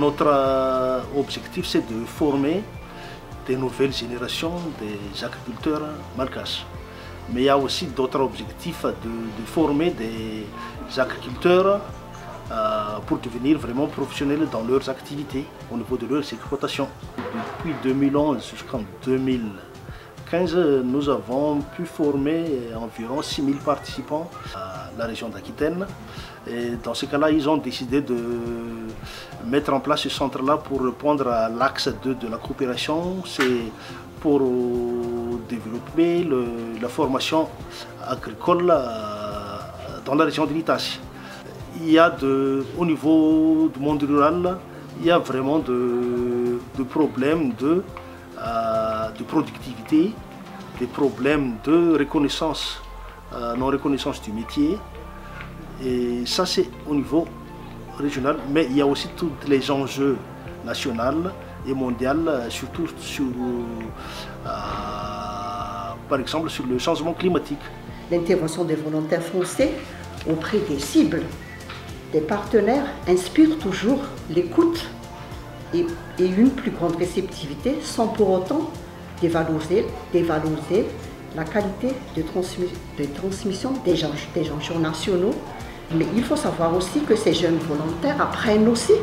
Notre objectif, c'est de former des nouvelles générations des agriculteurs malgaches. Mais il y a aussi d'autres objectifs de former des agriculteurs pour devenir vraiment professionnels dans leurs activités au niveau de leurs exploitations. Depuis 2011 jusqu'en 2015, nous avons pu former environ 6000 participants à la région d'Aquitaine. Et dans ce cas-là, ils ont décidé de mettre en place ce centre-là pour répondre à l'axe 2 de la coopération. C'est pour développer la formation agricole dans la région de l'Italie. Il y a au niveau du monde rural, il y a vraiment de problèmes de productivité, des problèmes de reconnaissance, non-reconnaissance du métier. Et ça, c'est au niveau régional, mais il y a aussi tous les enjeux nationaux et mondiaux, surtout sur, par exemple, sur le changement climatique. L'intervention des volontaires français auprès des cibles, des partenaires, inspire toujours l'écoute et une plus grande réceptivité sans pour autant dévaloriser la qualité de transmission des enjeux nationaux. Mais il faut savoir aussi que ces jeunes volontaires apprennent aussi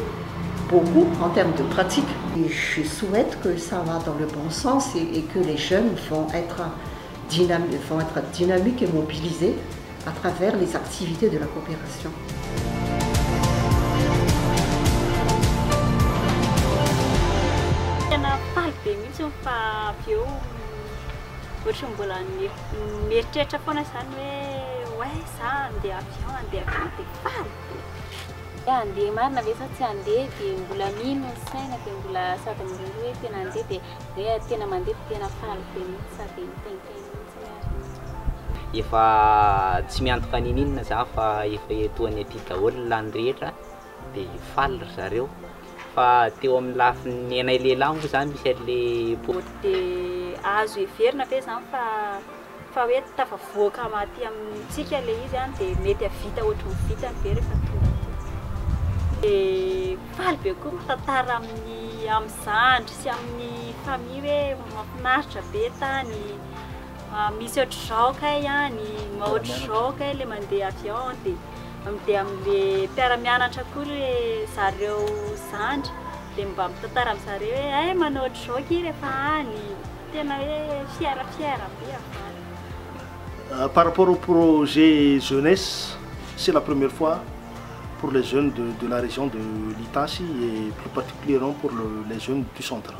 beaucoup en termes de pratique. Et je souhaite que ça va dans le bon sens et que les jeunes vont être dynamiques et mobilisés à travers les activités de la coopération. Andeha marina ve sa tsy andeha dia mbola mino ny saina dia mbola sady mirindra hoe tena andeha dia hoe tena mandeha tena faly be mihitsy sady mitaintaina mihitsy ary. Efa tsy miantoka ninina za fa efa etoany aty daholo lany rehetra dia faly ry zareo fa teo amin'ny lafin'ny anay lehilahy moa zany misy an'le dia azo heverina ve zany fa hoe tafavoaka maty amintsika le izy any dia mety havita ohatry ny vitany be rehefa tonga. Faly be koa mitantara amin'ny zandry sy amin'ny famille hoe mahafinaritra be tany, misy ohatry zao kay ihany, ohatry zao kay le mandeha avion dia amin'le mpiara-mianatra koa le zareo zandry dia mba mitantara amin'ny zareo hoe manao ohatry zao ky rehefa any, tena hoe fiera be afara. Par rapport au projet jeunesse, c'est la première fois pour les jeunes de la région de l'Italie et plus particulièrement pour les jeunes du centre.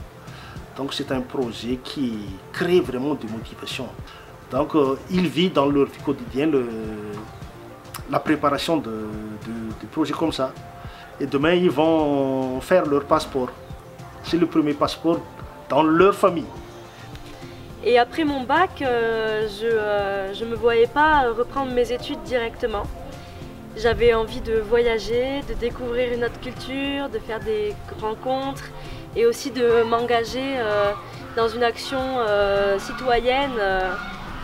Donc c'est un projet qui crée vraiment des motivations. Donc ils vivent dans leur vie quotidienne la préparation de projets comme ça. Et demain ils vont faire leur passeport. C'est le premier passeport dans leur famille. Et après mon bac, je ne me voyais pas reprendre mes études directement. J'avais envie de voyager, de découvrir une autre culture, de faire des rencontres et aussi de m'engager dans une action citoyenne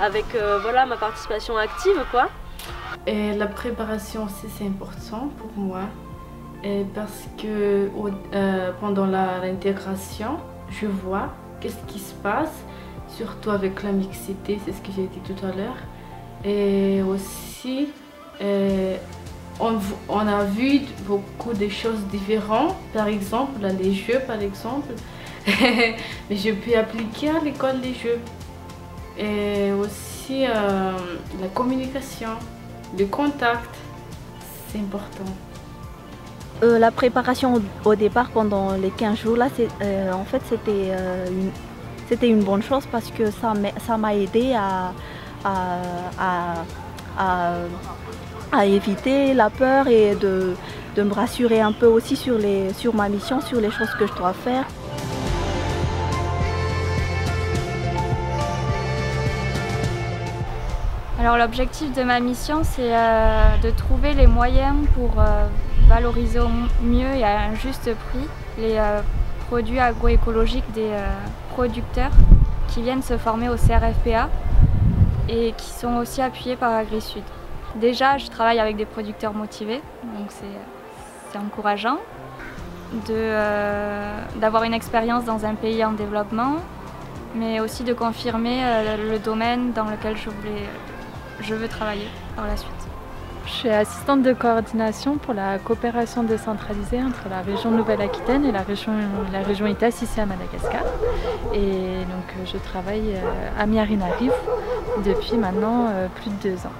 avec voilà, ma participation active, quoi. Et la préparation aussi c'est important pour moi parce que pendant l'intégration, je vois qu'est-ce qui se passe, surtout avec la mixité, c'est ce que j'ai dit tout à l'heure. Et aussi, on a vu beaucoup de choses différentes, par exemple les jeux par exemple, mais je peux appliquer à l'école les jeux. Et aussi la communication, le contact, c'est important. La préparation au départ pendant les 15 jours là, en fait c'était une bonne chose parce que ça m'a aidé à éviter la peur et de me rassurer un peu aussi sur ma mission, sur les choses que je dois faire. Alors l'objectif de ma mission, c'est de trouver les moyens pour valoriser au mieux et à un juste prix les produits agroécologiques des producteurs qui viennent se former au CRFPA et qui sont aussi appuyés par AgriSud. Déjà, je travaille avec des producteurs motivés, donc c'est encourageant. d'avoir une expérience dans un pays en développement, mais aussi de confirmer le domaine dans lequel je veux travailler par la suite. Je suis assistante de coordination pour la coopération décentralisée entre la région Nouvelle-Aquitaine et la région ITAS ici à Madagascar. Et donc je travaille à Miarinariv depuis maintenant plus de 2 ans.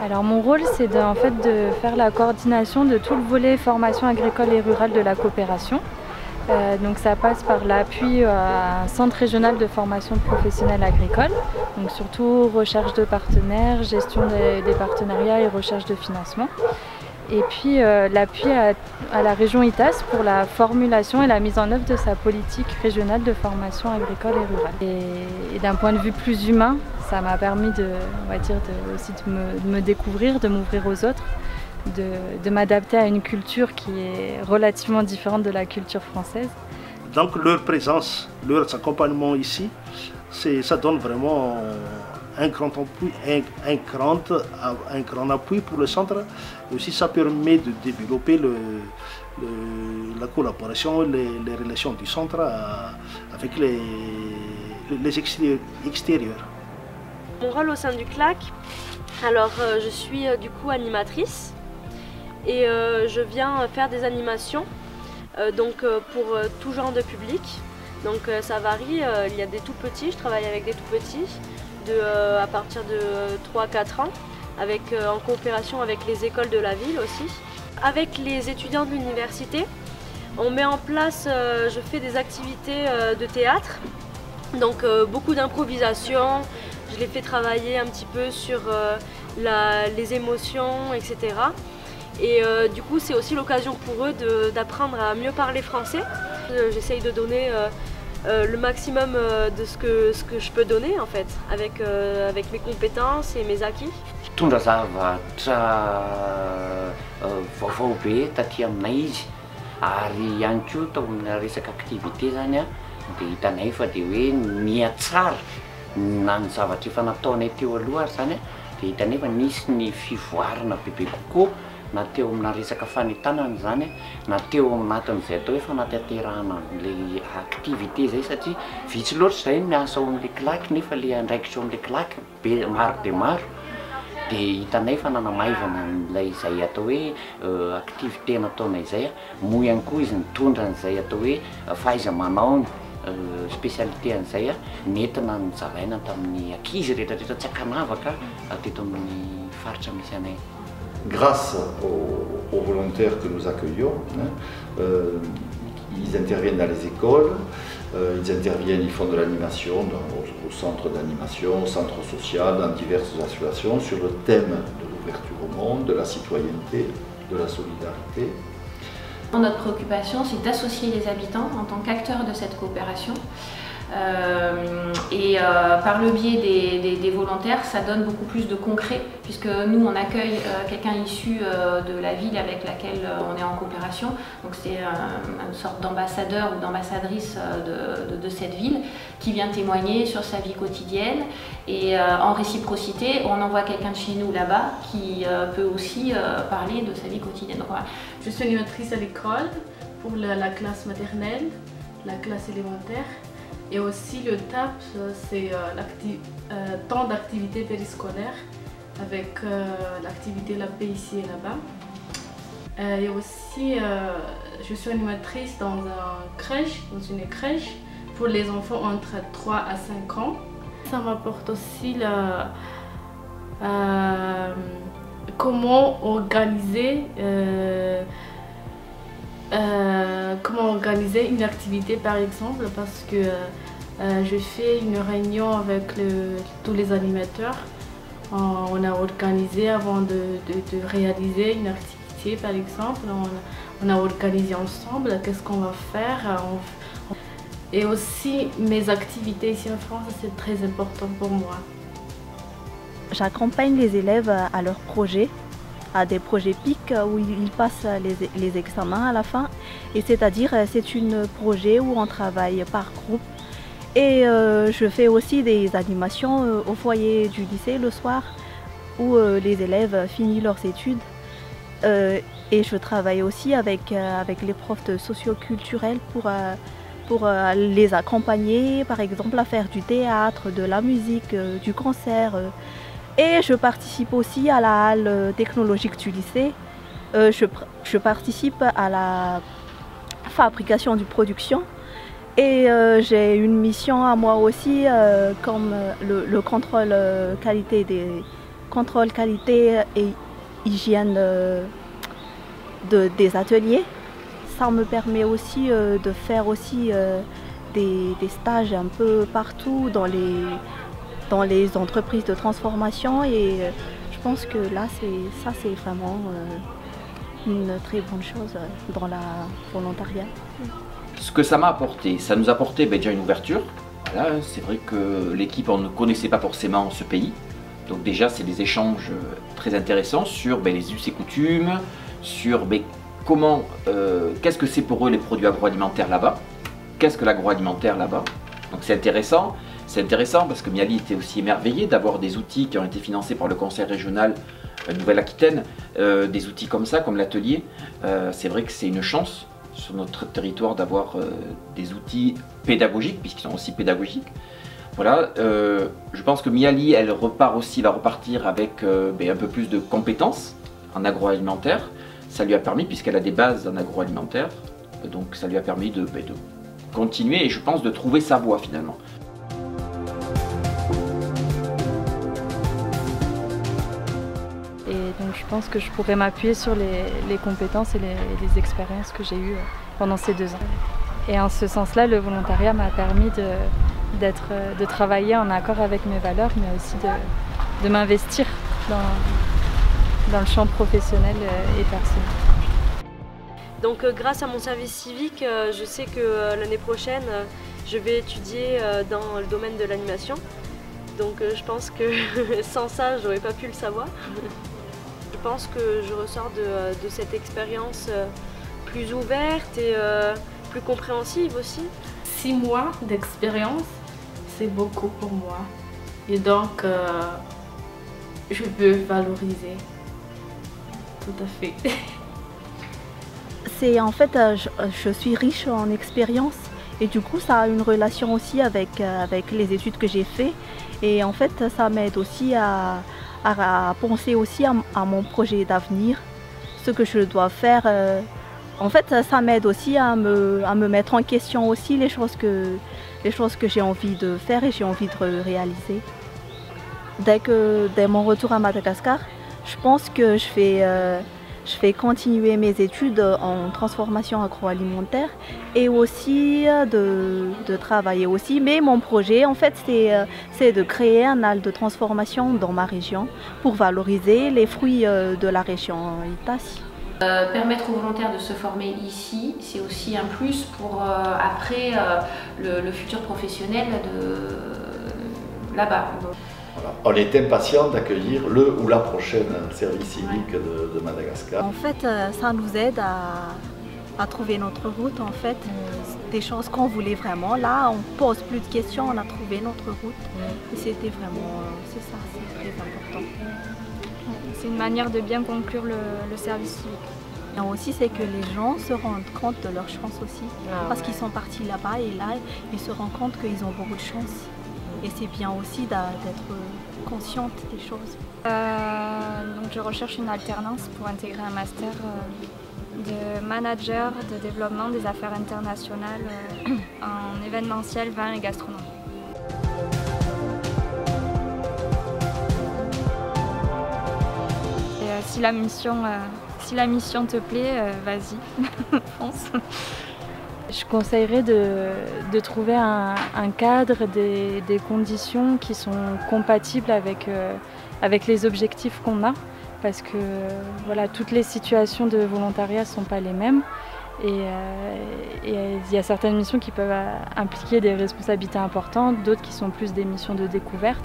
Alors mon rôle c'est de faire la coordination de tout le volet formation agricole et rurale de la coopération. Donc ça passe par l'appui à un centre régional de formation professionnelle agricole, donc surtout recherche de partenaires, gestion des partenariats et recherche de financement. Et puis l'appui à la région ITAS pour la formulation et la mise en œuvre de sa politique régionale de formation agricole et rurale. Et d'un point de vue plus humain, ça m'a permis aussi de me découvrir, de m'ouvrir aux autres, de m'adapter à une culture qui est relativement différente de la culture française. Donc leur présence, leur accompagnement ici, ça donne vraiment un grand appui pour le centre. Et aussi ça permet de développer la collaboration, les relations du centre avec les extérieurs. Mon rôle au sein du CLAC, alors je suis du coup animatrice. Et je viens faire des animations pour tout genre de public. Donc ça varie, il y a des tout petits, je travaille avec des tout petits à partir de 3-4 ans, en coopération avec les écoles de la ville aussi. Avec les étudiants de l'université, on met en place, je fais des activités de théâtre, donc beaucoup d'improvisation, je les fais travailler un petit peu sur les émotions, etc. Et du coup, c'est aussi l'occasion pour eux d'apprendre à mieux parler français. J'essaye de donner le maximum de ce que je peux donner en fait, avec mes compétences et mes acquis. Tondra zavatra vaovao be taty aminay izy, ary ihany koa tao amina resaka activité zany a, dia hitanay fa dia hoe mihatsara na ny zavatra efa nataonay teo aloha ary zany a, dia hitanay fa nisy ny fivoarana bebe kokoa, na teo amina resaka fanentanana zany, na teo anatin'izay atao hoe fanatanterahana le activité zay, satria vitsy loatra zay miasa ao amin'le CLAC nefa le andraikitra ao amin'le CLAC maro dia maro. Dia hitanay fa nanamaivana n'ilay izay atao hoe activité nataonay izay, moa ihany koa izy nitondra n'izay atao hoe fahaiza-manao spécialité an'izay nentina nijavaina tamin'ny ankizy rehetrarehetra tsy ankanavaka teto amin'ny faritra misy anay. Grâce aux volontaires que nous accueillons, ils interviennent dans les écoles, ils font de l'animation au centre d'animation, au centre social, dans diverses associations sur le thème de l'ouverture au monde, de la citoyenneté, de la solidarité. Notre préoccupation, c'est d'associer les habitants en tant qu'acteurs de cette coopération. Par le biais des volontaires, ça donne beaucoup plus de concret, puisque nous on accueille quelqu'un issu de la ville avec laquelle on est en coopération, donc c'est une sorte d'ambassadeur ou d'ambassadrice de cette ville qui vient témoigner sur sa vie quotidienne, et en réciprocité on envoie quelqu'un de chez nous là-bas qui peut aussi parler de sa vie quotidienne. Donc, voilà. Je suis animatrice à l'école pour la classe maternelle, la classe élémentaire. Et aussi le TAP, c'est temps d'activité périscolaire avec l'activité La paix ici et là-bas. Et aussi, je suis animatrice dans une crèche pour les enfants entre 3 à 5 ans. Ça m'apporte aussi comment organiser une activité par exemple, parce que je fais une réunion avec tous les animateurs. On a organisé avant de réaliser une activité par exemple, on a organisé ensemble qu'est-ce qu'on va faire. Et aussi mes activités ici en France, c'est très important pour moi. J'accompagne les élèves à leurs projets, à des projets PIC où ils passent les examens à la fin. Et c'est-à-dire, c'est un projet où on travaille par groupe. Et je fais aussi des animations au foyer du lycée le soir, où les élèves finissent leurs études. et je travaille aussi avec les profs de socio-culturels pour les accompagner, par exemple à faire du théâtre, de la musique, du concert. Et je participe aussi à la halle technologique du lycée. Je participe à la fabrication du production. Et j'ai une mission à moi aussi, comme le contrôle qualité et hygiène des ateliers. Ça me permet aussi de faire aussi des stages un peu partout dans les entreprises de transformation, et je pense que là c'est vraiment une très bonne chose dans la volontariat. Ce que ça m'a apporté, ça nous a apporté déjà une ouverture. Voilà, c'est vrai que l'équipe, on ne connaissait pas forcément ce pays. Donc déjà, c'est des échanges très intéressants sur les us et coutumes, sur comment, qu'est-ce que c'est pour eux les produits agroalimentaires là-bas, qu'est-ce que l'agroalimentaire là-bas. Donc c'est intéressant parce que Miali était aussi émerveillé d'avoir des outils qui ont été financés par le conseil régional Nouvelle-Aquitaine, des outils comme ça, comme l'atelier. C'est vrai que c'est une chance sur notre territoire d'avoir des outils pédagogiques, puisqu'ils sont aussi pédagogiques. Voilà, je pense que Miali, elle va repartir avec un peu plus de compétences en agroalimentaire. Ça lui a permis, puisqu'elle a des bases en agroalimentaire, donc ça lui a permis de continuer et je pense de trouver sa voie finalement. Et donc je pense que je pourrais m'appuyer sur les compétences et les expériences que j'ai eues pendant ces 2 ans. Et en ce sens-là, le volontariat m'a permis de travailler en accord avec mes valeurs, mais aussi de m'investir dans le champ professionnel et personnel. Donc grâce à mon service civique, je sais que l'année prochaine, je vais étudier dans le domaine de l'animation. Donc je pense que sans ça, j'aurais pas pu le savoir. Je pense que je ressors de cette expérience plus ouverte et plus compréhensive aussi. 6 mois d'expérience, c'est beaucoup pour moi. Et donc, je veux valoriser. Tout à fait. C'est en fait, je suis riche en expérience et du coup ça a une relation aussi avec les études que j'ai faites, et en fait ça m'aide aussi à penser aussi à mon projet d'avenir, ce que je dois faire. En fait ça m'aide aussi à me mettre en question aussi les choses que j'ai envie de faire et j'ai envie de réaliser. Dès mon retour à Madagascar, je pense que je vais continuer mes études en transformation agroalimentaire et aussi de travailler aussi. Mais mon projet, en fait, c'est de créer un hall de transformation dans ma région pour valoriser les fruits de la région Itassi. Permettre aux volontaires de se former ici, c'est aussi un plus pour après le futur professionnel là-bas. Voilà. On est impatient d'accueillir le ou la prochaine service civique de Madagascar. En fait, ça nous aide à trouver notre route, en fait, des choses qu'on voulait vraiment. Là, on pose plus de questions, on a trouvé notre route. Et c'était vraiment, c'est ça, c'est très important. C'est une manière de bien conclure le service civique. Et aussi, c'est que les gens se rendent compte de leur chance aussi, parce qu'ils sont partis là-bas et là, ils se rendent compte qu'ils ont beaucoup de chance. Et c'est bien aussi d'être consciente des choses. Donc je recherche une alternance pour intégrer un master de manager de développement des affaires internationales en événementiel, vin et gastronomie. Et si la mission te plaît, vas-y, fonce. Je conseillerais de trouver un cadre, des conditions qui sont compatibles avec les objectifs qu'on a, parce que voilà, toutes les situations de volontariat ne sont pas les mêmes, et il y a certaines missions qui peuvent impliquer des responsabilités importantes, d'autres qui sont plus des missions de découverte,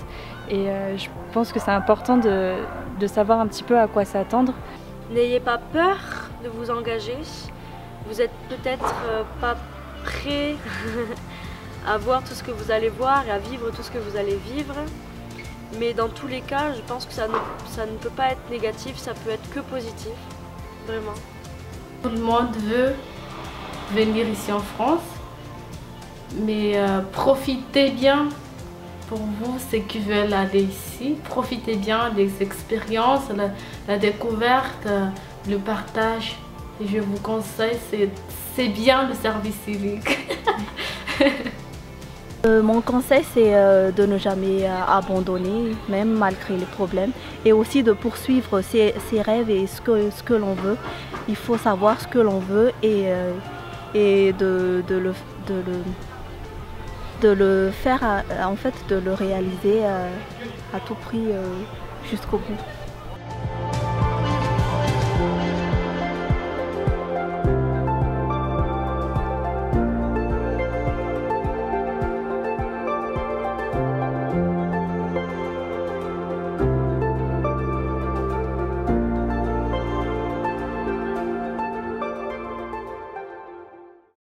et je pense que c'est important de savoir un petit peu à quoi s'attendre. N'ayez pas peur de vous engager. Vous n'êtes peut-être pas prêt à voir tout ce que vous allez voir et à vivre tout ce que vous allez vivre. Mais dans tous les cas, je pense que ça ne peut pas être négatif, ça peut être que positif. vraiment. Tout le monde veut venir ici en France, mais profitez bien. Pour vous, ceux qui veulent aller ici, profitez bien des expériences, la découverte, le partage. Et je vous conseille, c'est bien le service civique. Mon conseil, c'est de ne jamais abandonner, même malgré les problèmes, et aussi de poursuivre ses rêves et ce que l'on veut. Il faut savoir ce que l'on veut et de le faire, en fait, de le réaliser à tout prix jusqu'au bout.